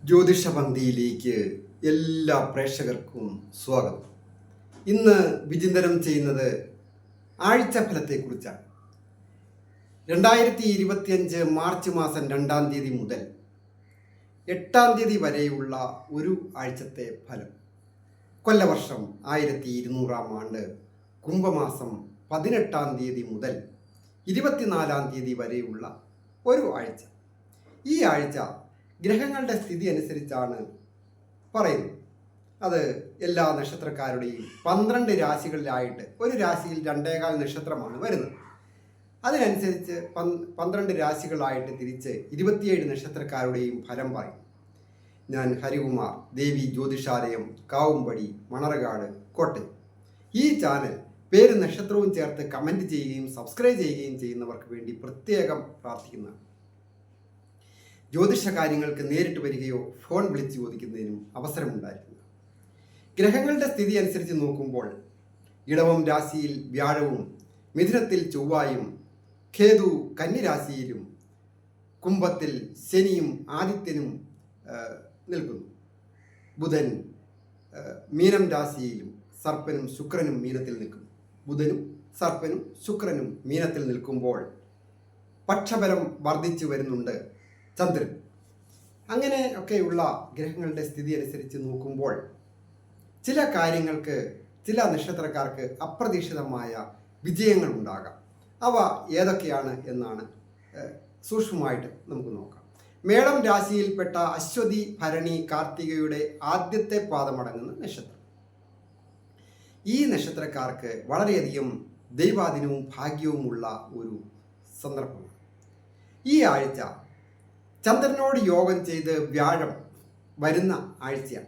ജ്യോതിഷപന്തിയിലേക്ക് എല്ലാ പ്രേക്ഷകർക്കും സ്വാഗതം. ഇന്ന് വിചിന്തനം ചെയ്യുന്നത് ആഴ്ചഫലത്തെക്കുറിച്ചാണ്. 2025 മാർച്ച് മാസം 2-ാം തീയതി മുതൽ 8-ാം തീയതി വരെയുള്ള ഒരു ആഴ്ചത്തെ ഫലം. കൊല്ലവർഷം 1200-ാം ആണ്ട് കുംഭമാസം 18-ാം തീയതി മുതൽ 24-ാം തീയതി വരെയുള്ള ഒരു ആഴ്ച. ഈ ആഴ്ച ഗ്രഹങ്ങളുടെ സ്ഥിതി അനുസരിച്ചാണ് പറയുന്നത്. അത് എല്ലാ നക്ഷത്രക്കാരുടെയും 12 രാശികളിലായിട്ട് ഒരു രാശിയിൽ 2.25 നക്ഷത്രമാണ് വരുന്നത്. അതിനനുസരിച്ച് 12 രാശികളായിട്ട് തിരിച്ച് 27 നക്ഷത്രക്കാരുടെയും ഫലം പറയും. ഞാൻ ഹരികുമാർ, ദേവി ജ്യോതിഷാലയം, കാവുംപടി, മണർകാട്, കോട്ടയം. ഈ ചാനൽ പേരും നക്ഷത്രവും ചേർത്ത് കമൻറ്റ് ചെയ്യുകയും സബ്സ്ക്രൈബ് ചെയ്യുകയും ചെയ്യുന്നവർക്ക് വേണ്ടി പ്രത്യേകം പ്രാർത്ഥിക്കുന്നതാണ്. ജ്യോതിഷ കാര്യങ്ങൾക്ക് നേരിട്ട് വരികയോ ഫോൺ വിളിച്ച് ചോദിക്കുന്നതിനും അവസരമുണ്ടായിരിക്കുന്നു. ഗ്രഹങ്ങളുടെ സ്ഥിതി അനുസരിച്ച് നോക്കുമ്പോൾ ഇടവം രാശിയിൽ വ്യാഴവും, മിഥുനത്തിൽ ചൊവ്വായും, കേതു കന്നിരാശിയിലും, കുംഭത്തിൽ ശനിയും ആദിത്യനും നിൽക്കുന്നു. ബുധൻ മീനം രാശിയിലും സർപ്പനും ശുക്രനും മീനത്തിൽ നിൽക്കുന്നു. ബുധനും സർപ്പനും ശുക്രനും മീനത്തിൽ നിൽക്കുമ്പോൾ പക്ഷബലം വർദ്ധിച്ചു വരുന്നുണ്ട് ചന്ദ്രൻ. അങ്ങനെ ഒക്കെയുള്ള ഗ്രഹങ്ങളുടെ സ്ഥിതി അനുസരിച്ച് നോക്കുമ്പോൾ ചില കാര്യങ്ങൾക്ക്, ചില നക്ഷത്രക്കാർക്ക് അപ്രതീക്ഷിതമായ വിജയങ്ങൾ ഉണ്ടാകാം. അവ ഏതൊക്കെയാണ് എന്നാണ് സൂക്ഷ്മമായിട്ട് നമുക്ക് നോക്കാം. മേടം രാശിയിൽപ്പെട്ട അശ്വതി, ഭരണി, കാർത്തികയുടെ ആദ്യത്തെ പാദമടങ്ങുന്ന നക്ഷത്രം. ഈ നക്ഷത്രക്കാർക്ക് വളരെയധികം ദൈവാധീനവും ഭാഗ്യവുമുള്ള ഒരു സന്ദർഭമാണ്. ഈ ആഴ്ച ചന്ദ്രനോട് യോഗം ചെയ്ത് വ്യാഴം വരുന്ന ആഴ്ചയാണ്.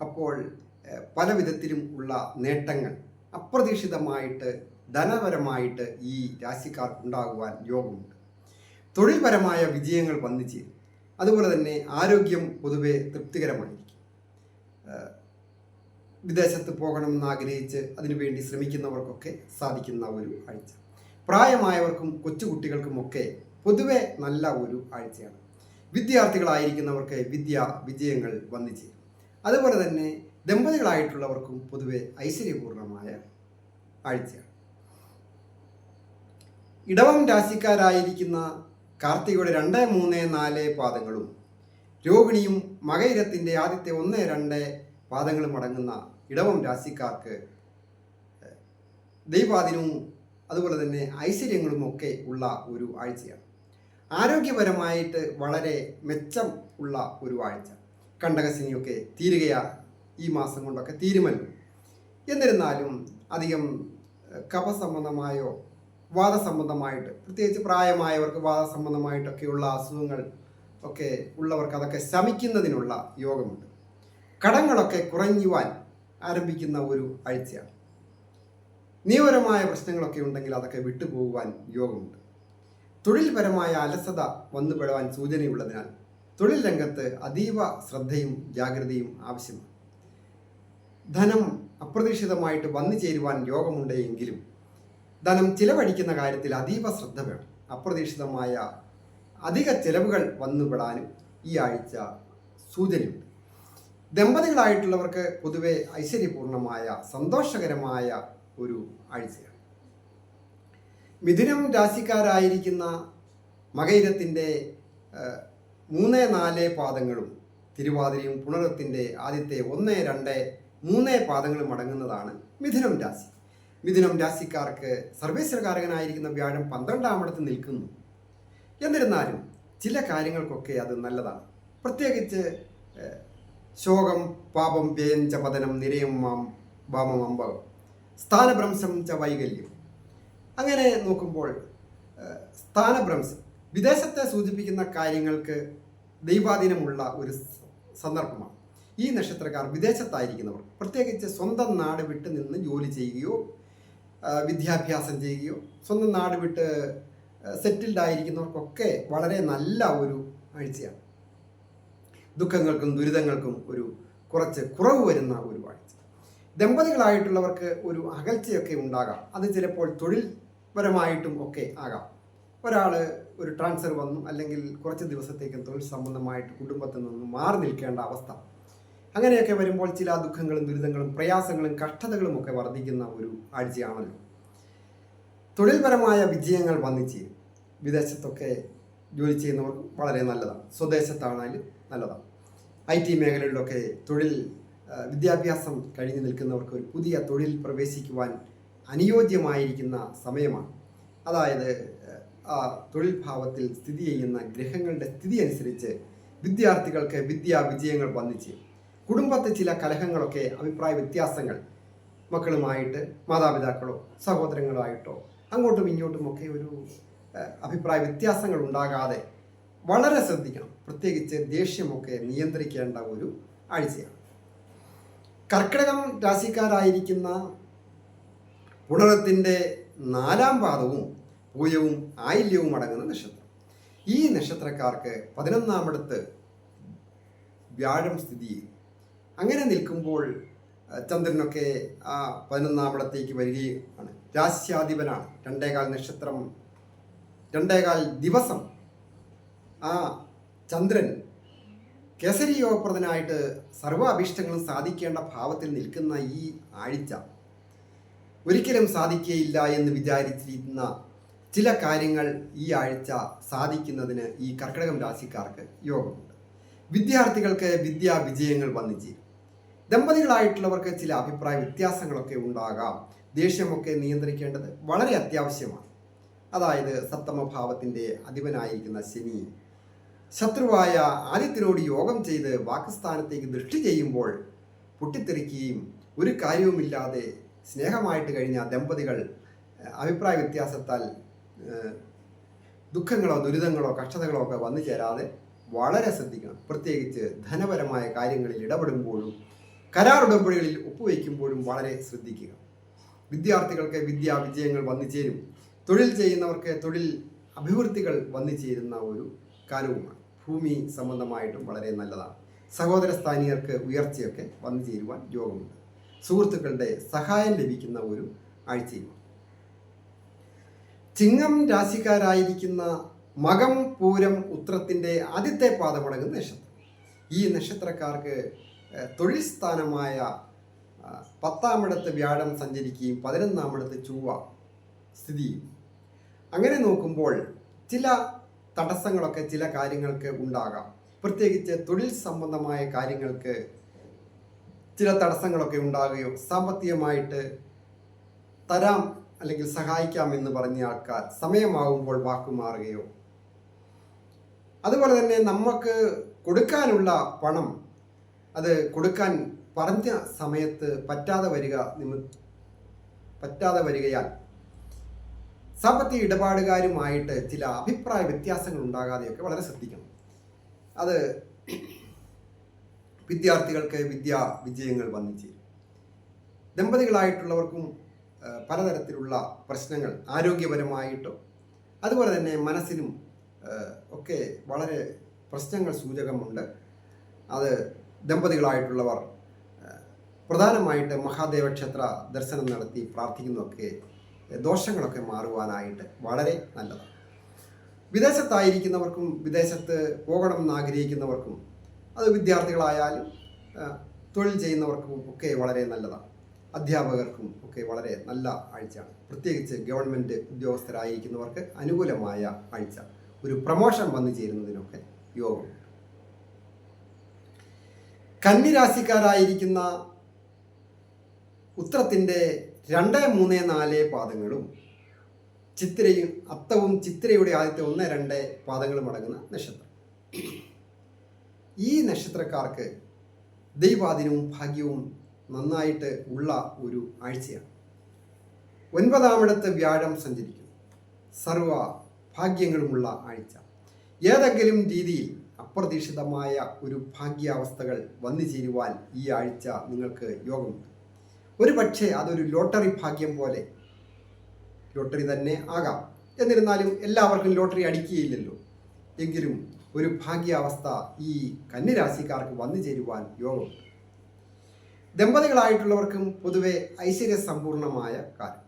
അപ്പോൾ പല വിധത്തിലും ഉള്ള നേട്ടങ്ങൾ അപ്രതീക്ഷിതമായിട്ട് ധനപരമായിട്ട് ഈ രാശിക്കാർക്കുണ്ടാകുവാൻ യോഗമുണ്ട്. തൊഴിൽപരമായ വിജയങ്ങൾ വന്നു ചേരും. അതുപോലെ തന്നെ ആരോഗ്യം പൊതുവെ തൃപ്തികരമായിരിക്കും. വിദേശത്ത് പോകണമെന്ന് ആഗ്രഹിച്ച് അതിനുവേണ്ടി ശ്രമിക്കുന്നവർക്കൊക്കെ സാധിക്കുന്ന ഒരു ആഴ്ച. പ്രായമായവർക്കും കൊച്ചുകുട്ടികൾക്കുമൊക്കെ പൊതുവെ നല്ല ഒരു ആഴ്ചയാണ്. വിദ്യാർത്ഥികളായിരിക്കുന്നവർക്ക് വിജയങ്ങൾ വന്നു ചേരും. അതുപോലെ തന്നെ ദമ്പതികളായിട്ടുള്ളവർക്കും പൊതുവെ ഐശ്വര്യപൂർണമായ ആഴ്ചയാണ്. ഇടവം രാശിക്കാരായിരിക്കുന്ന കാർത്തികയുടെ 2, 3, 4 പാദങ്ങളും രോഹിണിയും മകയിരത്തിൻ്റെ ആദ്യത്തെ 1, 2 പാദങ്ങളും അടങ്ങുന്ന ഇടവം രാശിക്കാർക്ക് ദൈവാധീനവും അതുപോലെ തന്നെ ഐശ്വര്യങ്ങളും ഒക്കെ ഉള്ള ഒരു ആഴ്ചയാണ്. ആരോഗ്യപരമായിട്ട് വളരെ മെച്ചം ഉള്ള ഒരു ആഴ്ച. കണ്ടകശനിയൊക്കെ തീരുകയാ ഈ മാസം കൊണ്ടൊക്കെ തീരുമല്ലോ. എന്നിരുന്നാലും അധികം കഫസംബന്ധമായോ വാദസംബന്ധമായിട്ട്, പ്രത്യേകിച്ച് പ്രായമായവർക്ക് വാദസംബന്ധമായിട്ടൊക്കെയുള്ള അസുഖങ്ങൾ ഒക്കെ ഉള്ളവർക്ക് അതൊക്കെ ശമിക്കുന്നതിനുള്ള യോഗമുണ്ട്. കടങ്ങളൊക്കെ കുറഞ്ഞുവാൻ ആരംഭിക്കുന്ന ഒരു ആഴ്ചയാണ്. നിയമപരമായ പ്രശ്നങ്ങളൊക്കെ ഉണ്ടെങ്കിൽ അതൊക്കെ വിട്ടുപോകുവാൻ യോഗമുണ്ട്. തൊഴിൽപരമായ അലസത വന്നുപെടുവാൻ സൂചനയുള്ളതിനാൽ തൊഴിൽ രംഗത്ത് അതീവ ശ്രദ്ധയും ജാഗ്രതയും ആവശ്യമാണ്. ധനം അപ്രതീക്ഷിതമായിട്ട് വന്നു ചേരുവാൻ യോഗമുണ്ടെങ്കിലും ധനം ചിലവഴിക്കുന്ന കാര്യത്തിൽ അതീവ ശ്രദ്ധ വേണം. അപ്രതീക്ഷിതമായ അധിക ചിലവുകൾ വന്നുപെടാനും ഈ ആഴ്ച സൂചനയുണ്ട്. ദമ്പതികളായിട്ടുള്ളവർക്ക് പൊതുവെ ഐശ്വര്യപൂർണമായ സന്തോഷകരമായ ഒരു ആഴ്ചയാണ്. മിഥുനം രാശിക്കാരായിരിക്കുന്ന മകയിരത്തിൻ്റെ 3, 4 പാദങ്ങളും തിരുവാതിരയും പുണരത്തിൻ്റെ ആദ്യത്തെ 1, 2, 3 പാദങ്ങളും അടങ്ങുന്നതാണ് മിഥുനം രാശി. മിഥുനം രാശിക്കാർക്ക് സർവേശ്വരകാരകനായിരിക്കുന്ന വ്യാഴം 12-ാം ഇടത്ത് നിൽക്കുന്നു. എന്നിരുന്നാലും ചില കാര്യങ്ങൾക്കൊക്കെ അത് നല്ലതാണ്. പ്രത്യേകിച്ച് ശോകം പാപം വ്യയം ച പതനം നിരയം മാം വാമമംബകം സ്ഥാനഭ്രംശം ച വൈകല്യം. അങ്ങനെ നോക്കുമ്പോൾ സ്ഥാനഭ്രംശം വിദേശത്തെ സൂചിപ്പിക്കുന്ന കാര്യങ്ങൾക്ക് ദൈവാധീനമുള്ള ഒരു സന്ദർഭമാണ്. ഈ നക്ഷത്രക്കാർ വിദേശത്തായിരിക്കുന്നവർ, പ്രത്യേകിച്ച് സ്വന്തം നാട് വിട്ട് നിന്ന് ജോലി ചെയ്യുകയോ വിദ്യാഭ്യാസം ചെയ്യുകയോ സ്വന്തം നാട് വിട്ട് സെറ്റിൽഡ് ആയിരിക്കുന്നവർക്കൊക്കെ വളരെ നല്ല ഒരു ആഴ്ചയാണ്. ദുഃഖങ്ങൾക്കും ദുരിതങ്ങൾക്കും കുറച്ച് കുറവ് വരുന്ന ഒരു ആഴ്ച. ദമ്പതികളായിട്ടുള്ളവർക്ക് ഒരു അകൽച്ചയൊക്കെ ഉണ്ടാകാം. അത് ചിലപ്പോൾ തൊഴിൽപരമായിട്ടും ഒക്കെ ആകാം. ഒരാൾ ഒരു ട്രാൻസ്ഫർ വന്നു, അല്ലെങ്കിൽ കുറച്ച് ദിവസത്തേക്ക് തൊഴിൽ സംബന്ധമായിട്ട് കുടുംബത്തിൽ നിന്നും മാറി നിൽക്കേണ്ട അവസ്ഥ, അങ്ങനെയൊക്കെ വരുമ്പോൾ ചില ദുഃഖങ്ങളും ദുരിതങ്ങളും പ്രയാസങ്ങളും കഷ്ടതകളും ഒക്കെ വർദ്ധിക്കുന്ന ഒരു ആഴ്ചയാണല്ലോ. തൊഴിൽപരമായ വിജയങ്ങൾ വന്നിച്ചേരും. വിദേശത്തൊക്കെ ജോലി ചെയ്യുന്നവർക്ക് വളരെ നല്ലതാണ്. സ്വദേശത്താണെങ്കിലും നല്ലതാണ്. IT മേഖലകളിലൊക്കെ വിദ്യാഭ്യാസം കഴിഞ്ഞു നിൽക്കുന്നവർക്ക് ഒരു പുതിയ തൊഴിൽ പ്രവേശിക്കുവാൻ അനുയോജ്യമായിരിക്കുന്ന സമയമാണ്. അതായത് ആ തൊഴിൽ ഭാവത്തിൽ സ്ഥിതി ചെയ്യുന്ന ഗ്രഹങ്ങളുടെ സ്ഥിതി അനുസരിച്ച് വിദ്യാർത്ഥികൾക്ക് വിജയങ്ങൾ വന്നിച്ച് കുടുംബത്തിൽ ചില കലഹങ്ങളൊക്കെ, അഭിപ്രായ വ്യത്യാസങ്ങൾ, മക്കളുമായിട്ട് മാതാപിതാക്കളോ സഹോദരങ്ങളായിട്ടോ അങ്ങോട്ടും ഇങ്ങോട്ടുമൊക്കെ ഒരു അഭിപ്രായ വ്യത്യാസങ്ങൾ ഉണ്ടാകാതെ വളരെ ശ്രദ്ധിക്കണം. പ്രത്യേകിച്ച് ദേഷ്യമൊക്കെ നിയന്ത്രിക്കേണ്ട ഒരു ആഴ്ചയാണ്. കർക്കിടകം രാശിക്കാരായിരിക്കുന്ന പുണരത്തിൻ്റെ 4-ാം പാദവും പൂയവും ആയില്യവും അടങ്ങുന്ന നക്ഷത്രം. ഈ നക്ഷത്രക്കാർക്ക് 11-ാമിടത്ത് വ്യാഴം സ്ഥിതി ചെയ്യും. അങ്ങനെ നിൽക്കുമ്പോൾ ചന്ദ്രനൊക്കെ ആ 11-ാമിടത്തേക്ക് വരികയാണ്. രാശ്യാധിപനാണ്. 2.25 നക്ഷത്രം, 2.25 ദിവസം ആ ചന്ദ്രൻ കേസരിയോഗപ്രദനായിട്ട് സർവ്വ അഭീഷ്ടങ്ങളും സാധിക്കേണ്ട ഭാവത്തിൽ നിൽക്കുന്ന ഈ ആഴ്ച ഒരിക്കലും സാധിക്കുകയില്ല എന്ന് വിചാരിച്ചിരുന്ന ചില കാര്യങ്ങൾ ഈ ആഴ്ച സാധിക്കുന്നതിന് ഈ കർക്കിടകം രാശിക്കാർക്ക് യോഗമുണ്ട്. വിദ്യാർത്ഥികൾക്ക് വിജയങ്ങൾ വന്നിച്ചേരും. ദമ്പതികളായിട്ടുള്ളവർക്ക് ചില അഭിപ്രായ വ്യത്യാസങ്ങളൊക്കെ ഉണ്ടാകാം. ദേഷ്യമൊക്കെ നിയന്ത്രിക്കേണ്ടത് വളരെ അത്യാവശ്യമാണ്. അതായത് 7ാം ഭാവത്തിൻ്റെ അധിപനായിരിക്കുന്ന ശനി ശത്രുവായ ആദിത്യനോട് യോഗം ചെയ്ത് വാക്കുസ്ഥാനത്തേക്ക് ദൃഷ്ടി ചെയ്യുമ്പോൾ പൊട്ടിത്തെറിക്കുകയും ഒരു കാര്യവുമില്ലാതെ സ്നേഹമായിട്ട് കഴിഞ്ഞ ദമ്പതികൾ അഭിപ്രായ വ്യത്യാസത്താൽ ദുഃഖങ്ങളോ ദുരിതങ്ങളോ കഷ്ടതകളോ ഒക്കെ വന്നു ചേരാതെ വളരെ ശ്രദ്ധിക്കണം. പ്രത്യേകിച്ച് ധനപരമായ കാര്യങ്ങളിൽ ഇടപെടുമ്പോഴും കരാർ ഉടമ്പടികളിൽ ഒപ്പുവയ്ക്കുമ്പോഴും വളരെ ശ്രദ്ധിക്കുക. വിദ്യാർത്ഥികൾക്ക് വിജയങ്ങൾ വന്നു ചേരും. തൊഴിൽ ചെയ്യുന്നവർക്ക് തൊഴിൽ അഭിവൃദ്ധികൾ വന്നു ചേരുന്ന ഒരു കാലവുമാണ്. ഭൂമി സംബന്ധമായിട്ടും വളരെ നല്ലതാണ്. സഹോദര സ്ഥാനീയർക്ക് ഉയർച്ചയൊക്കെ വന്നു ചേരുവാൻ യോഗമുണ്ട്. സുഹൃത്തുക്കളുടെ സഹായം ലഭിക്കുന്ന ഒരു ആഴ്ചയുമാണ്. ചിങ്ങം രാശിക്കാരായിരിക്കുന്ന മകം പൂരം ഉത്രത്തിൻ്റെ ആദ്യത്തെ പാദമടങ്ങുന്ന നക്ഷത്രം. ഈ നക്ഷത്രക്കാർക്ക് തൊഴിൽ സ്ഥാനമായ 10-ാമിടത്ത് വ്യാഴം സഞ്ചരിക്കുകയും 11-ാമിടത്ത് ചൊവ്വ സ്ഥിതി ചെയ്യും. അങ്ങനെ നോക്കുമ്പോൾ ചില തടസ്സങ്ങളൊക്കെ ചില കാര്യങ്ങൾക്ക് ഉണ്ടാകാം. പ്രത്യേകിച്ച് തൊഴിൽ സംബന്ധമായ കാര്യങ്ങൾക്ക് ചില തടസ്സങ്ങളൊക്കെ ഉണ്ടാകുകയോ സാമ്പത്തികമായിട്ട് തരാം അല്ലെങ്കിൽ സഹായിക്കാം എന്ന് പറഞ്ഞ ആൾക്കാർ സമയമാകുമ്പോൾ വാക്കുമാറുകയോ, അതുപോലെ തന്നെ നമുക്ക് കൊടുക്കാനുള്ള പണം അത് കൊടുക്കാൻ പറഞ്ഞ സമയത്ത് പറ്റാതെ വരികയാൽ സാമ്പത്തിക ഇടപാടുകാരുമായിട്ട് ചില അഭിപ്രായ വ്യത്യാസങ്ങൾ ഉണ്ടാകാതെയൊക്കെ വളരെ ശ്രദ്ധിക്കണം. അത് വിദ്യാർത്ഥികൾക്ക് വിജയങ്ങൾ വന്നു ചേരും. ദമ്പതികളായിട്ടുള്ളവർക്കും പലതരത്തിലുള്ള പ്രശ്നങ്ങൾ ആരോഗ്യപരമായിട്ടോ അതുപോലെ തന്നെ മനസ്സിനും ഒക്കെ വളരെ പ്രശ്നങ്ങൾ സൂചകമുണ്ട്. അത് ദമ്പതികളായിട്ടുള്ളവർ പ്രധാനമായിട്ട് മഹാദേവ ക്ഷേത്ര ദർശനം നടത്തി പ്രാർത്ഥിക്കുന്നതൊക്കെ ദോഷങ്ങളൊക്കെ മാറുവാനായിട്ട് വളരെ നല്ലതാണ്. വിദേശത്തായിരിക്കുന്നവർക്കും വിദേശത്ത് പോകണമെന്ന് ആഗ്രഹിക്കുന്നവർക്കും അത് വിദ്യാർത്ഥികളായാലും തൊഴിൽ ചെയ്യുന്നവർക്കും ഒക്കെ വളരെ നല്ലതാണ്. അധ്യാപകർക്കും ഒക്കെ വളരെ നല്ല ആഴ്ചയാണ്. പ്രത്യേകിച്ച് ഗവൺമെൻറ് ഉദ്യോഗസ്ഥരായിരിക്കുന്നവർക്ക് അനുകൂലമായ ആഴ്ച. ഒരു പ്രമോഷൻ വന്നു ചേരുന്നതിനൊക്കെ യോഗമുണ്ട്. കന്നിരാശിക്കാരായിരിക്കുന്ന ഉത്രത്തിൻ്റെ 2, 3, 4 പാദങ്ങളും ചിത്തിരയും അത്തവും ചിത്തിരയുടെ ആദ്യത്തെ 1, 2 പാദങ്ങളും അടങ്ങുന്ന നക്ഷത്രം. ഈ നക്ഷത്രക്കാർക്ക് ദൈവാധീനവും ഭാഗ്യവും നന്നായിട്ട് ഉള്ള ഒരു ആഴ്ചയാണ്. 9-ാമിടത്ത് വ്യാഴം സഞ്ചരിക്കും. സർവ ഭാഗ്യങ്ങളുമുള്ള ആഴ്ച. ഏതെങ്കിലും രീതിയിൽ അപ്രതീക്ഷിതമായ ഒരു ഭാഗ്യാവസ്ഥകൾ വന്നു ചേരുവാൻ ഈ ആഴ്ച നിങ്ങൾക്ക് യോഗമുണ്ട്. ഒരു പക്ഷേ അതൊരു ലോട്ടറി ഭാഗ്യം പോലെ, ലോട്ടറി തന്നെ ആകാം. എന്നിരുന്നാലും എല്ലാവർക്കും ലോട്ടറി അടിക്കുകയില്ലല്ലോ. എങ്കിലും ഒരു ഭാഗ്യാവസ്ഥ ഈ കന്നിരാശിക്കാർക്ക് വന്നു ചേരുവാൻ യോഗമുണ്ട്. ദമ്പതികളായിട്ടുള്ളവർക്കും പൊതുവെ ഐശ്വര്യസമ്പൂർണമായ കാലം.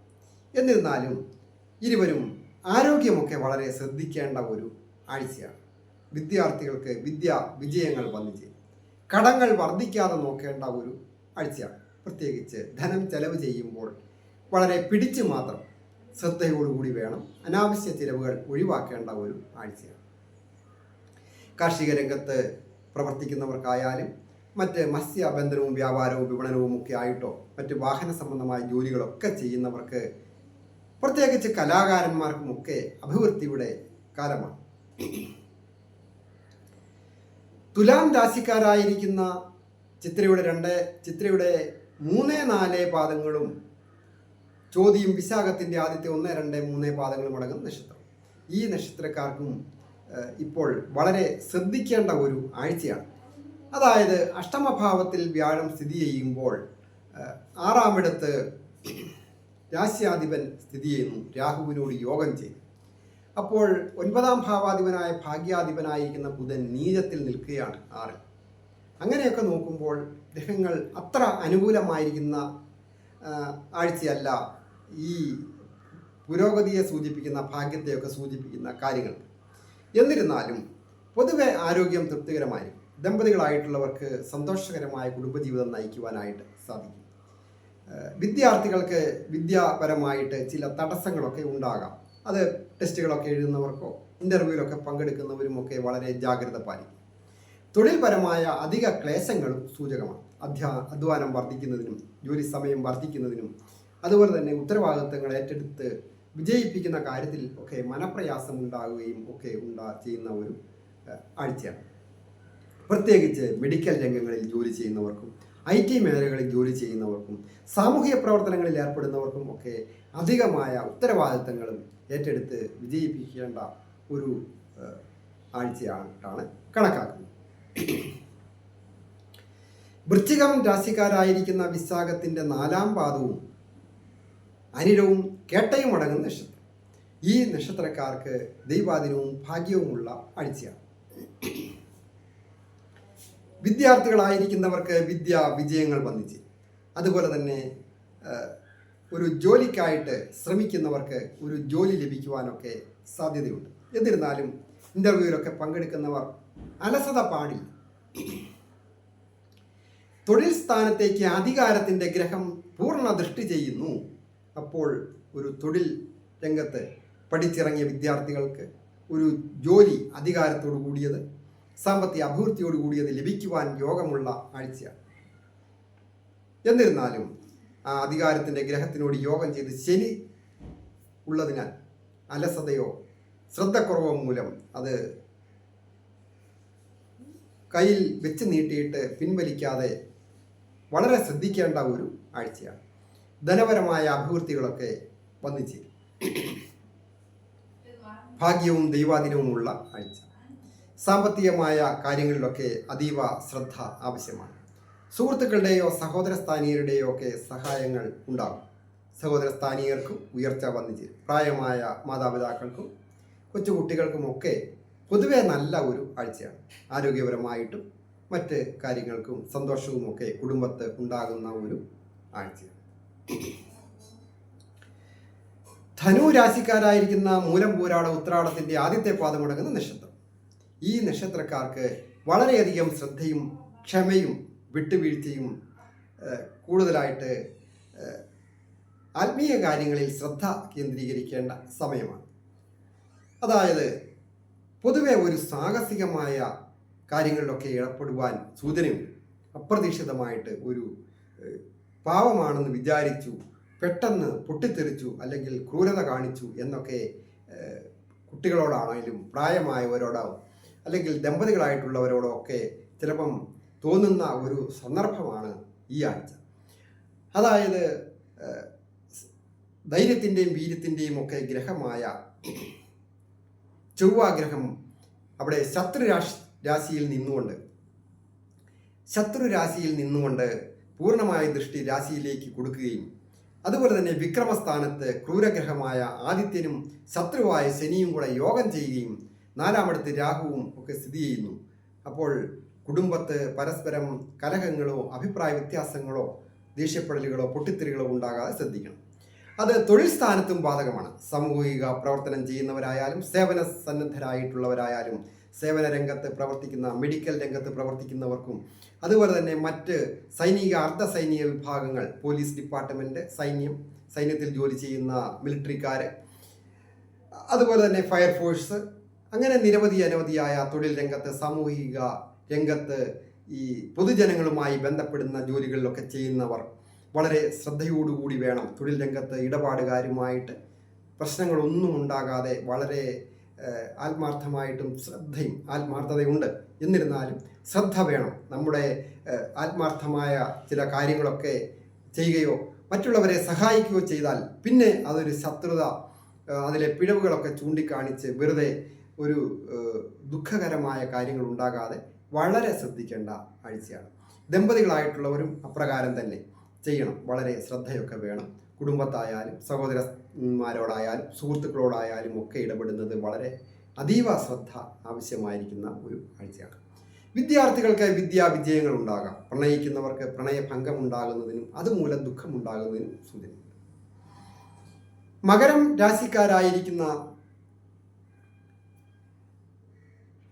എന്നിരുന്നാലും ഇരുവരും ആരോഗ്യമൊക്കെ വളരെ ശ്രദ്ധിക്കേണ്ട ഒരു ആഴ്ചയാണ്. വിദ്യാർത്ഥികൾക്ക് വിജയങ്ങൾ വന്നു ചേരും. കടങ്ങൾ വർദ്ധിക്കാതെ നോക്കേണ്ട ഒരു ആഴ്ചയാണ്. പ്രത്യേകിച്ച് ധനം ചെലവ് ചെയ്യുമ്പോൾ വളരെ പിടിച്ചു മാത്രം ശ്രദ്ധയോടുകൂടി വേണം. അനാവശ്യ ചിലവുകൾ ഒഴിവാക്കേണ്ട ഒരു ആഴ്ചയാണ്. കാർഷിക രംഗത്ത് പ്രവർത്തിക്കുന്നവർക്കായാലും മറ്റ് മത്സ്യബന്ധനവും വ്യാപാരവും വിപണനവും ഒക്കെ ആയിട്ടോ മറ്റ് വാഹന സംബന്ധമായ ജോലികളൊക്കെ ചെയ്യുന്നവർക്ക്, പ്രത്യേകിച്ച് കലാകാരന്മാർക്കുമൊക്കെ അഭിവൃദ്ധിയുടെ കാലമാണ്. തുലാം രാശിക്കാരായിരിക്കുന്ന ചിത്രയുടെ 3-4 പാദങ്ങളും ചോതിയും വിശാഖത്തിൻ്റെ ആദ്യത്തെ 1, 2, 3 പാദങ്ങളും അടങ്ങുന്ന നക്ഷത്രം. ഈ നക്ഷത്രക്കാർക്കും ഇപ്പോൾ വളരെ ശ്രദ്ധിക്കേണ്ട ഒരു ആഴ്ചയാണ്. അതായത് അഷ്ടമഭാവത്തിൽ വ്യാഴം സ്ഥിതി ചെയ്യുമ്പോൾ 6-ാമിടത്ത് രാശ്യാധിപൻ സ്ഥിതി ചെയ്യുന്നു, രാഹുവിനോട് യോഗം ചെയ്തു. അപ്പോൾ 9-ാം ഭാവാധിപനായ ഭാഗ്യാധിപനായിരിക്കുന്ന ബുധൻ നീചത്തിൽ നിൽക്കുകയാണ് 6-ൽ. അങ്ങനെയൊക്കെ നോക്കുമ്പോൾ ഗ്രഹങ്ങൾ അത്ര അനുകൂലമായിരിക്കുന്ന ആഴ്ചയല്ല. ഈ പുരോഗതിയെ സൂചിപ്പിക്കുന്ന, ഭാഗ്യത്തെയൊക്കെ സൂചിപ്പിക്കുന്ന കാര്യങ്ങൾ. എന്നിരുന്നാലും പൊതുവെ ആരോഗ്യം തൃപ്തികരമായിരിക്കും. ദമ്പതികളായിട്ടുള്ളവർക്ക് സന്തോഷകരമായ കുടുംബജീവിതം നയിക്കുവാനായിട്ട് സാധിക്കും. വിദ്യാർത്ഥികൾക്ക് വിദ്യാപരമായിട്ട് ചില തടസ്സങ്ങളൊക്കെ ഉണ്ടാകാം. അത് ടെസ്റ്റുകളൊക്കെ എഴുതുന്നവർക്കോ ഇൻ്റർവ്യൂവിലൊക്കെ പങ്കെടുക്കുന്നവരുമൊക്കെ വളരെ ജാഗ്രത പാലിക്കും. തൊഴിൽപരമായ അധിക ക്ലേശങ്ങളും സൂചകമാണ്. അധ്വാനം വർദ്ധിക്കുന്നതിനും ജോലി സമയം വർദ്ധിക്കുന്നതിനും അതുപോലെ തന്നെ ഉത്തരവാദിത്തങ്ങൾ ഏറ്റെടുത്ത് വിജയിപ്പിക്കുന്ന കാര്യത്തിൽ ഒക്കെ മനപ്രയാസം ഉണ്ടാകുകയും ഒക്കെ ചെയ്യുന്ന ഒരു ആഴ്ചയാണ്. പ്രത്യേകിച്ച് മെഡിക്കൽ രംഗങ്ങളിൽ ജോലി ചെയ്യുന്നവർക്കും IT മേഖലകളിൽ ജോലി ചെയ്യുന്നവർക്കും സാമൂഹിക പ്രവർത്തനങ്ങളിൽ ഏർപ്പെടുന്നവർക്കും ഒക്കെ അധികമായ ഉത്തരവാദിത്തങ്ങളും ഏറ്റെടുത്ത് വിജയിപ്പിക്കേണ്ട ഒരു ആഴ്ചയായിട്ടാണ് കണക്കാക്കുന്നത്. വൃശ്ചികം രാശിക്കാരായിരിക്കുന്ന വിശാഖത്തിൻ്റെ 4-ാം പാദവും അനിഴവും കേട്ടയും അടങ്ങുന്ന നക്ഷത്രം. ഈ നക്ഷത്രക്കാർക്ക് ദൈവാധീനവും ഭാഗ്യവുമുള്ള ആഴ്ചയാണ്. വിദ്യാർത്ഥികളായിരിക്കുന്നവർക്ക് വിജയങ്ങൾ വന്നിച്ച്, അതുപോലെ തന്നെ ഒരു ജോലിക്കായിട്ട് ശ്രമിക്കുന്നവർക്ക് ഒരു ജോലി ലഭിക്കുവാനൊക്കെ സാധ്യതയുണ്ട്. എന്നിരുന്നാലും ഇൻ്റർവ്യൂവിലൊക്കെ പങ്കെടുക്കുന്നവർ അലസത പാടില്ല. തൊഴിൽ സ്ഥാനത്തേക്ക് അധികാരത്തിൻ്റെ ഗ്രഹം പൂർണ്ണ ദൃഷ്ടി ചെയ്യുന്നു. അപ്പോൾ ഒരു തൊഴിൽ രംഗത്ത് പഠിച്ചിറങ്ങിയ വിദ്യാർത്ഥികൾക്ക് ഒരു ജോലി അധികാരത്തോടു കൂടിയത്, സാമ്പത്തിക അഭിവൃദ്ധിയോട് കൂടിയത് ലഭിക്കുവാൻ യോഗമുള്ള ആഴ്ചയാണ്. എന്നിരുന്നാലും ആ അധികാരത്തിൻ്റെ ഗ്രഹത്തിനോട് യോഗം ചെയ്ത് ശനി ഉള്ളതിനാൽ അലസതയോ ശ്രദ്ധക്കുറവോ മൂലം അത് കയ്യിൽ വെച്ച് നീട്ടിയിട്ട് പിൻവലിക്കാതെ വളരെ ശ്രദ്ധിക്കേണ്ട ഒരു ആഴ്ചയാണ്. ധനപരമായ അഭിവൃദ്ധികളൊക്കെ വന്നിച്ചേരും. ഭാഗ്യവും ദൈവാധീനവുമുള്ള ആഴ്ച. സാമ്പത്തികമായ കാര്യങ്ങളിലൊക്കെ അതീവ ശ്രദ്ധ ആവശ്യമാണ്. സുഹൃത്തുക്കളുടെയോ സഹോദരസ്ഥാനീയരുടെയോ ഒക്കെ സഹായങ്ങൾ ഉണ്ടാകും. സഹോദരസ്ഥാനീയർക്കും ഉയർച്ച വന്നു ചേരും. പ്രായമായ മാതാപിതാക്കൾക്കും കൊച്ചുകുട്ടികൾക്കുമൊക്കെ പൊതുവെ നല്ല ഒരു ആഴ്ചയാണ്. ആരോഗ്യപരമായിട്ടും മറ്റ് കാര്യങ്ങൾക്കും സന്തോഷവുമൊക്കെ കുടുംബത്ത് ഉണ്ടാകുന്ന ഒരു ആഴ്ചയാണ്. ധനു രാശിക്കാരായിരിക്കുന്ന മൂലം പൂരാട ഉത്രാടത്തിൻ്റെ ആദ്യത്തെ പാദമടങ്ങുന്ന നക്ഷത്രം. ഈ നക്ഷത്രക്കാർക്ക് വളരെയധികം ശ്രദ്ധയും ക്ഷമയും വിട്ടുവീഴ്ചയും കൂടുതലായിട്ട് ആത്മീയ കാര്യങ്ങളിൽ ശ്രദ്ധ കേന്ദ്രീകരിക്കേണ്ട സമയമാണ്. അതായത് പൊതുവെ ഒരു സാഹസികമായ കാര്യങ്ങളിലൊക്കെ ഏർപ്പെടുവാൻ സൂചനയുണ്ട്. അപ്രതീക്ഷിതമായിട്ട് ഒരു പാവമാണെന്ന് വിചാരിച്ചു പെട്ടെന്ന് പൊട്ടിത്തെറിച്ചു അല്ലെങ്കിൽ ക്രൂരത കാണിച്ചു എന്നൊക്കെ കുട്ടികളോടാണെങ്കിലും പ്രായമായവരോടോ അല്ലെങ്കിൽ ദമ്പതികളായിട്ടുള്ളവരോടോ ഒക്കെ ചിലപ്പം തോന്നുന്ന ഒരു സന്ദർഭമാണ് ഈ ആഴ്ച. അതായത് ധൈര്യത്തിൻ്റെയും വീര്യത്തിൻ്റെയും ഒക്കെ ഗ്രഹമായ ചൊവ്വാഗ്രഹം അവിടെ ശത്രു രാശിയിൽ നിന്നുകൊണ്ട് പൂർണ്ണമായ ദൃഷ്ടി രാശിയിലേക്ക് കൊടുക്കുകയും അതുപോലെ തന്നെ വിക്രമസ്ഥാനത്ത് ക്രൂരഗ്രഹമായ ആദിത്യനും ശത്രുവായ ശനിയും കൂടെ യോഗം ചെയ്യുകയും 4-ാമിടത്ത് രാഹുവും ഒക്കെ സ്ഥിതി ചെയ്യുന്നു. അപ്പോൾ കുടുംബത്ത് പരസ്പരം കലഹങ്ങളോ അഭിപ്രായ വ്യത്യാസങ്ങളോ ദേഷ്യപ്പെടലുകളോ പൊട്ടിത്തെറികളോ ഉണ്ടാകാതെ ശ്രദ്ധിക്കണം. അത് തൊഴിൽ സ്ഥാനത്തും ബാധകമാണ്. സാമൂഹിക പ്രവർത്തനം ചെയ്യുന്നവരായാലും സേവന സന്നദ്ധരായിട്ടുള്ളവരായാലും സേവന രംഗത്ത് പ്രവർത്തിക്കുന്ന, മെഡിക്കൽ രംഗത്ത് പ്രവർത്തിക്കുന്നവർക്കും, അതുപോലെ തന്നെ മറ്റ് സൈനിക അർദ്ധ സൈനിക വിഭാഗങ്ങൾ, പോലീസ് ഡിപ്പാർട്ട്മെൻറ്റ്, സൈന്യത്തിൽ ജോലി ചെയ്യുന്ന മിലിറ്ററിക്കാർ, അതുപോലെ തന്നെ ഫയർഫോഴ്സ്, അങ്ങനെ അനവധിയായ തൊഴിൽ രംഗത്ത്, സാമൂഹിക രംഗത്ത് ഈ പൊതുജനങ്ങളുമായി ബന്ധപ്പെടുന്ന ജോലികളിലൊക്കെ ചെയ്യുന്നവർ വളരെ ശ്രദ്ധയോടുകൂടി വേണം തൊഴിൽ രംഗത്ത് ഇടപാടുകാരുമായിട്ട് പ്രശ്നങ്ങളൊന്നും ഉണ്ടാകാതെ വളരെ ആത്മാർത്ഥമായിട്ടും ആത്മാർത്ഥതയുണ്ട്. എന്നിരുന്നാലും ശ്രദ്ധ വേണം. നമ്മുടെ ആത്മാർത്ഥമായ ചില കാര്യങ്ങളൊക്കെ ചെയ്യുകയോ മറ്റുള്ളവരെ സഹായിക്കുകയോ ചെയ്താൽ പിന്നെ അതൊരു ശത്രുത, അതിലെ പിഴവുകളൊക്കെ ചൂണ്ടിക്കാണിച്ച് വെറുതെ ഒരു ദുഃഖകരമായ കാര്യങ്ങൾ ഉണ്ടാകാതെ വളരെ ശ്രദ്ധിക്കേണ്ട ആഴ്ചയാണ്. ദമ്പതികളായിട്ടുള്ളവരും അപ്രകാരം തന്നെ ചെയ്യണം. വളരെ ശ്രദ്ധയൊക്കെ വേണം. കുടുംബത്തായാലും സഹോദരന്മാരോടായാലും സുഹൃത്തുക്കളോടായാലും ഒക്കെ ഇടപെടുന്നത് വളരെ അതീവ ശ്രദ്ധ ആവശ്യമായിരിക്കുന്ന ഒരു ആഴ്ചയാണ്. വിദ്യാർത്ഥികൾക്ക് വിദ്യാവിജയങ്ങൾ ഉണ്ടാകാം. പ്രണയിക്കുന്നവർക്ക് പ്രണയഭംഗം ഉണ്ടാകുന്നതിനും അതുമൂലം ദുഃഖമുണ്ടാകുന്നതിനും സൂചനയുണ്ട്. മകരം രാശിക്കാരായിരിക്കുന്ന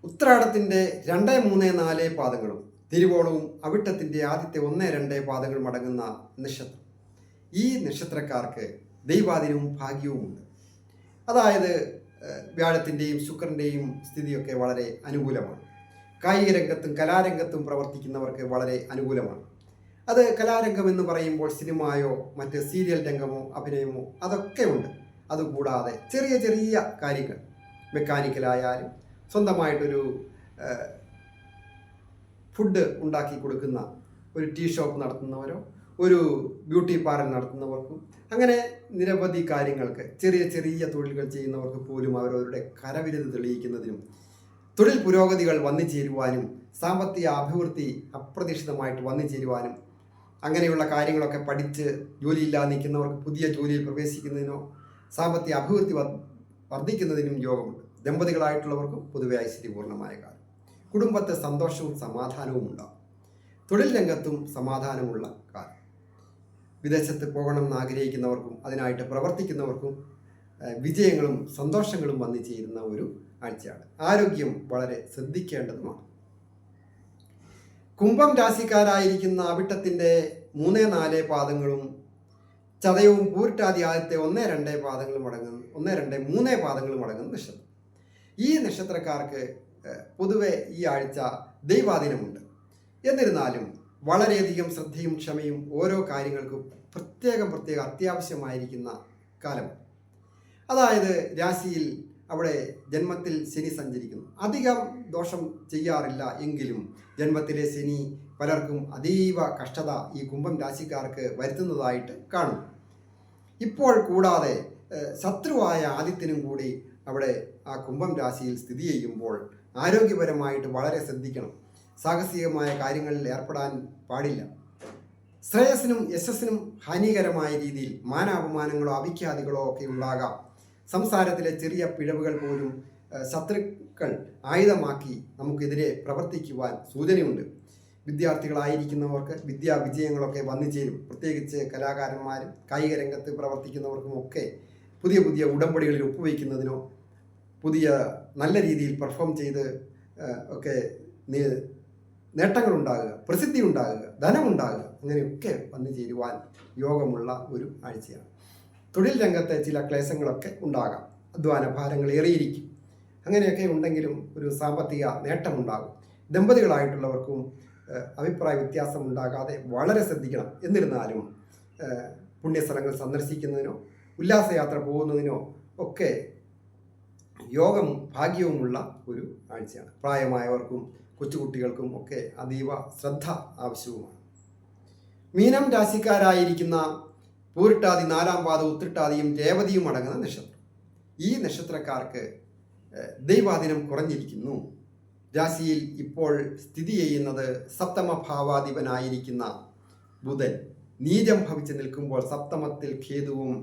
ഉത്രാടത്തിൻ്റെ 2, 3, 4 പാദങ്ങളും തിരുവോണവും അവിട്ടത്തിൻ്റെ ആദ്യത്തെ 1, 2 പാദങ്ങളും അടങ്ങുന്ന നക്ഷത്രം. ഈ നക്ഷത്രക്കാർക്ക് ദൈവാധീനവും ഭാഗ്യവുമുണ്ട്. അതായത് വ്യാഴത്തിൻ്റെയും ശുക്രൻ്റെയും സ്ഥിതിയൊക്കെ വളരെ അനുകൂലമാണ്. കായിക രംഗത്തും കലാരംഗത്തും പ്രവർത്തിക്കുന്നവർക്ക് വളരെ അനുകൂലമാണ്. അത് കലാരംഗം എന്ന് പറയുമ്പോൾ സിനിമയോ മറ്റ് സീരിയൽ രംഗമോ അഭിനയമോ അതൊക്കെ ഉണ്ട്. അതുകൂടാതെ ചെറിയ കാര്യങ്ങൾ, മെക്കാനിക്കലായാലും സ്വന്തമായിട്ടൊരു ഫുഡ് ഉണ്ടാക്കി കൊടുക്കുന്ന ഒരു ടീ ഷോപ്പ് നടത്തുന്നവരോ ഒരു ബ്യൂട്ടി പാർലർ നടത്തുന്നവർക്കും അങ്ങനെ നിരവധി കാര്യങ്ങൾക്ക് ചെറിയ തൊഴിലുകൾ ചെയ്യുന്നവർക്ക് പോലും അവരവരുടെ കരവിരുത് തെളിയിക്കുന്നതിനും തൊഴിൽ പുരോഗതികൾ വന്നു ചേരുവാനും സാമ്പത്തിക അഭിവൃദ്ധി അപ്രതീക്ഷിതമായിട്ട് വന്നു ചേരുവാനും അങ്ങനെയുള്ള കാര്യങ്ങളൊക്കെ പഠിച്ച് ജോലിയില്ലാതെ നിൽക്കുന്നവർക്ക് പുതിയ ജോലിയിൽ പ്രവേശിക്കുന്നതിനോ സാമ്പത്തിക അഭിവൃദ്ധി വർദ്ധിക്കുന്നതിനും യോഗമുണ്ട്. ദമ്പതികളായിട്ടുള്ളവർക്കും പൊതുവെ ഐശ്വര്യപൂർണ്ണമായ കാലം. കുടുംബത്തെ സന്തോഷവും സമാധാനവും ഉണ്ടാകും. തൊഴിൽ രംഗത്തും സമാധാനമുള്ള കാലം. വിദേശത്ത് പോകണമെന്ന് ആഗ്രഹിക്കുന്നവർക്കും അതിനായിട്ട് പ്രവർത്തിക്കുന്നവർക്കും വിജയങ്ങളും സന്തോഷങ്ങളും വന്നു ചേരുന്ന ഒരു ആഴ്ചയാണ്. ആരോഗ്യം വളരെ ശ്രദ്ധിക്കേണ്ടതുമാണ്. കുംഭം രാശിക്കാരായിരിക്കുന്ന അവിട്ടത്തിൻ്റെ 3, 4 പാദങ്ങളും ചതയവും പൂരിട്ടാതി ആദ്യത്തെ 1, 2 പാദങ്ങളും അടങ്ങുന്ന 1, 2, 3 പാദങ്ങളും അടങ്ങുന്ന നക്ഷത്രം. ഈ നക്ഷത്രക്കാർക്ക് പൊതുവെ ഈ ആഴ്ച ദൈവാധീനമുണ്ട്. എന്നിരുന്നാലും വളരെയധികം ശ്രദ്ധയും ക്ഷമയും ഓരോ കാര്യങ്ങൾക്കും പ്രത്യേകം അത്യാവശ്യമായിരിക്കുന്ന കാലം. അതായത് രാശിയിൽ അവിടെ ജന്മത്തിൽ ശനി സഞ്ചരിക്കുന്നു. അധികം ദോഷം ചെയ്യാറില്ല എങ്കിലും ജന്മത്തിലെ ശനി പലർക്കും അതീവ കഷ്ടത ഈ കുംഭം രാശിക്കാർക്ക് വരുത്തുന്നതായിട്ട് കാണും. ഇപ്പോൾ കൂടാതെ ശത്രുവായ ആദിത്യനും കൂടി അവിടെ ആ കുംഭം രാശിയിൽ സ്ഥിതി ചെയ്യുമ്പോൾ ആരോഗ്യപരമായിട്ട് വളരെ ശ്രദ്ധിക്കണം. സാഹസികമായ കാര്യങ്ങളിൽ ഏർപ്പെടാൻ പാടില്ല. ശ്രേയസ്സിനും യശസ്സിനും ഹാനികരമായ രീതിയിൽ മാനാപമാനങ്ങളോ അവിഖ്യാതികളോ ഒക്കെ ഉണ്ടാകാം. സംസാരത്തിലെ ചെറിയ പിഴവുകൾ പോലും ശത്രുക്കൾ ആയുധമാക്കി നമുക്കെതിരെ പ്രവർത്തിക്കുവാൻ സൂചനയുണ്ട്. വിദ്യാർത്ഥികളായിരിക്കുന്നവർക്ക് വിദ്യാവിജയങ്ങളൊക്കെ വന്നു ചേരും. പ്രത്യേകിച്ച് കലാകാരന്മാരും കായിക രംഗത്ത് പ്രവർത്തിക്കുന്നവർക്കുമൊക്കെ പുതിയ ഉടമ്പടികളിൽ ഒപ്പുവയ്ക്കുന്നതിനോ പുതിയ നല്ല രീതിയിൽ പെർഫോം ചെയ്ത് ഒക്കെ നേട്ടങ്ങളുണ്ടാകുക, പ്രസിദ്ധി ഉണ്ടാകുക, ധനമുണ്ടാകുക, അങ്ങനെയൊക്കെ വന്നു ചേരുവാൻ യോഗമുള്ള ഒരു ആഴ്ചയാണ്. തൊഴിൽ രംഗത്തെ ചില ക്ലേശങ്ങളൊക്കെ ഉണ്ടാകാം. അധ്വാന ഭാരങ്ങൾ ഏറിയിരിക്കും. അങ്ങനെയൊക്കെ ഉണ്ടെങ്കിലും ഒരു സാമ്പത്തിക നേട്ടമുണ്ടാകും. ദമ്പതികളായിട്ടുള്ളവർക്കും അഭിപ്രായ വ്യത്യാസം ഉണ്ടാകാതെ വളരെ ശ്രദ്ധിക്കണം. എന്നിരുന്നാലും പുണ്യസ്ഥലങ്ങൾ സന്ദർശിക്കുന്നതിനോ ഉല്ലാസയാത്ര പോകുന്നതിനോ ഒക്കെ യോഗം ഭാഗ്യവുമുള്ള ഒരു ആഴ്ചയാണ്. പ്രായമായവർക്കും കൊച്ചുകുട്ടികൾക്കും ഒക്കെ അതീവ ശ്രദ്ധ ആവശ്യവുമാണ്. മീനം രാശിക്കാരായിരിക്കുന്ന പൂരിട്ടാതി 4 പാദവും ഉത്രട്ടാതിയും രേവതിയും അടങ്ങുന്ന നക്ഷത്രം. ഈ നക്ഷത്രക്കാർക്ക് ദൈവാധീനം കുറഞ്ഞിരിക്കുന്നു. രാശിയിൽ ഇപ്പോൾ സ്ഥിതി ചെയ്യുന്നത് സപ്തമ ഭാവാധിപനായിരിക്കുന്ന ബുധൻ നീചം ഭവിച്ച് നിൽക്കുമ്പോൾ സപ്തമത്തിൽ കേതുവും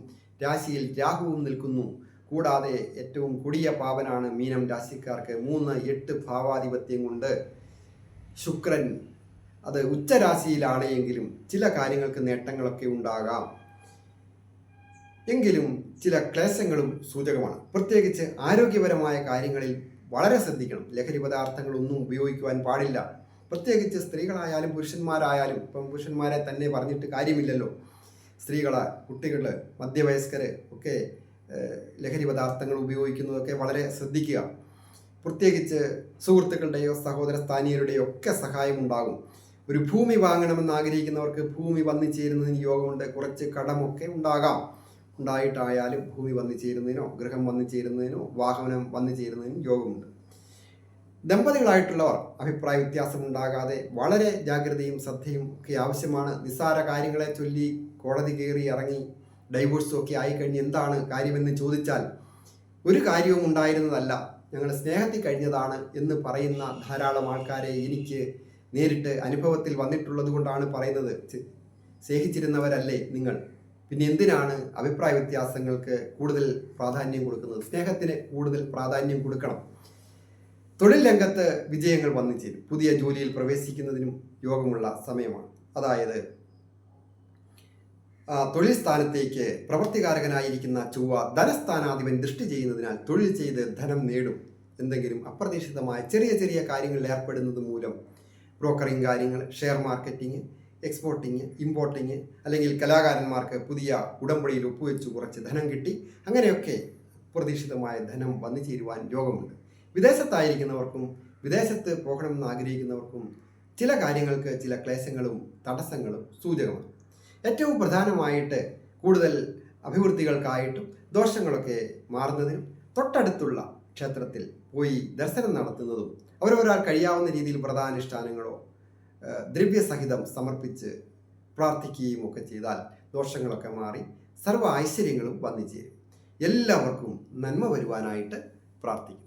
രാശിയിൽ രാഹുവും നിൽക്കുന്നു. കൂടാതെ ഏറ്റവും കൊടിയ പാപനാണ് മീനം രാശിക്കാർക്ക്. 3, 8 ഭാവാധിപത്യം കൊണ്ട് ശുക്രൻ അത് ഉച്ചരാശിയിലാണ് എങ്കിലും ചില കാര്യങ്ങൾക്ക് നേട്ടങ്ങളൊക്കെ ഉണ്ടാകാം. എങ്കിലും ചില ക്ലേശങ്ങളും സൂചകമാണ്. പ്രത്യേകിച്ച് ആരോഗ്യപരമായ കാര്യങ്ങളിൽ വളരെ ശ്രദ്ധിക്കണം. ലഹരി പദാർത്ഥങ്ങളൊന്നും ഉപയോഗിക്കുവാൻ പാടില്ല. പ്രത്യേകിച്ച് സ്ത്രീകളായാലും പുരുഷന്മാരായാലും. ഇപ്പം പുരുഷന്മാരെ തന്നെ പറഞ്ഞിട്ട് കാര്യമില്ലല്ലോ. സ്ത്രീകൾ, കുട്ടികൾ, മധ്യവയസ്കർ ഒക്കെ ലഹരി പദാർത്ഥങ്ങൾ ഉപയോഗിക്കുന്നതൊക്കെ വളരെ ശ്രദ്ധിക്കുക. പ്രത്യേകിച്ച് സുഹൃത്തുക്കളുടെയോ സഹോദര സ്ഥാനീയരുടെയോ ഒക്കെ സഹായം ഉണ്ടാകും. ഒരു ഭൂമി വാങ്ങണമെന്ന് ആഗ്രഹിക്കുന്നവർക്ക് ഭൂമി വന്നു ചേരുന്നതിന് യോഗമുണ്ട്. കുറച്ച് കടമൊക്കെ ഉണ്ടായിട്ടായാലും ഭൂമി വന്നു ചേരുന്നതിനോ ഗൃഹം വന്നു ചേരുന്നതിനോ വാഹനം വന്നു ചേരുന്നതിനും യോഗമുണ്ട്. ദമ്പതികളായിട്ടുള്ളവർ അഭിപ്രായ വ്യത്യാസമുണ്ടാകാതെ വളരെ ജാഗ്രതയും ശ്രദ്ധയും ഒക്കെ ആവശ്യമാണ്. നിസ്സാര കാര്യങ്ങളെ ചൊല്ലി കോടതി കയറി ഇറങ്ങി ഡൈവോഴ്സും ഒക്കെ ആയിക്കഴിഞ്ഞ് എന്താണ് കാര്യമെന്ന് ചോദിച്ചാൽ ഒരു കാര്യവും ഉണ്ടായിരുന്നതല്ല, ഞങ്ങൾ സ്നേഹത്തിൽ കഴിഞ്ഞതാണ് എന്ന് പറയുന്ന ധാരാളം ആൾക്കാരെ എനിക്ക് നേരിട്ട് അനുഭവത്തിൽ വന്നിട്ടുള്ളത് കൊണ്ടാണ് പറയുന്നത്. സ്നേഹിച്ചിരുന്നവരല്ലേ നിങ്ങൾ, പിന്നെ എന്തിനാണ് അഭിപ്രായ വ്യത്യാസങ്ങൾക്ക് കൂടുതൽ പ്രാധാന്യം കൊടുക്കുന്നത്? സ്നേഹത്തിന് കൂടുതൽ പ്രാധാന്യം കൊടുക്കണം. തൊഴിൽ രംഗത്ത് വിജയങ്ങൾ വന്നു ചേരും. പുതിയ ജോലിയിൽ പ്രവേശിക്കുന്നതിനും യോഗമുള്ള സമയമാണ്. അതായത് തൊഴിൽ സ്ഥാനത്തേക്ക് പ്രവർത്തികാരകനായിരിക്കുന്ന ചൊവ്വ ധനസ്ഥാനാധിപൻ ദൃഷ്ടി ചെയ്യുന്നതിനാൽ തൊഴിൽ ചെയ്ത് ധനം നേടും. എന്തെങ്കിലും അപ്രതീക്ഷിതമായ ചെറിയ ചെറിയ കാര്യങ്ങളിൽ ഏർപ്പെടുന്നത് മൂലം ബ്രോക്കറിങ് കാര്യങ്ങൾ, ഷെയർ മാർക്കറ്റിംഗ്, എക്സ്പോർട്ടിങ്, ഇമ്പോർട്ടിങ്, അല്ലെങ്കിൽ കലാകാരന്മാർക്ക് പുതിയ ഉടമ്പടിയിൽ ഒപ്പുവെച്ച് കുറച്ച് ധനം കിട്ടി, അങ്ങനെയൊക്കെ പ്രതീക്ഷിതമായ ധനം വന്നു ചേരുവാൻ യോഗമുണ്ട്. വിദേശത്തായിരിക്കുന്നവർക്കും വിദേശത്ത് പോകണമെന്ന് ആഗ്രഹിക്കുന്നവർക്കും ചില കാര്യങ്ങൾക്ക് ചില ക്ലേശങ്ങളും തടസ്സങ്ങളും സൂചകമാണ്. ഏറ്റവും പ്രധാനമായിട്ട് കൂടുതൽ അഭിവൃദ്ധികൾക്കായിട്ടും ദോഷങ്ങളൊക്കെ മാറുന്നതിനും തൊട്ടടുത്തുള്ള ക്ഷേത്രത്തിൽ പോയി ദർശനം നടത്തുന്നതും അവരൊരാൾ കഴിയാവുന്ന രീതിയിൽ വ്രതാനുഷ്ഠാനങ്ങളോ ദ്രവ്യസഹിതം സമർപ്പിച്ച് പ്രാർത്ഥിക്കുകയും ഒക്കെ ചെയ്താൽ ദോഷങ്ങളൊക്കെ മാറി സർവ്വ ഐശ്വര്യങ്ങളും വന്നു ചേരും. എല്ലാവർക്കും നന്മ വരുവാനായിട്ട് പ്രാർത്ഥിക്കും.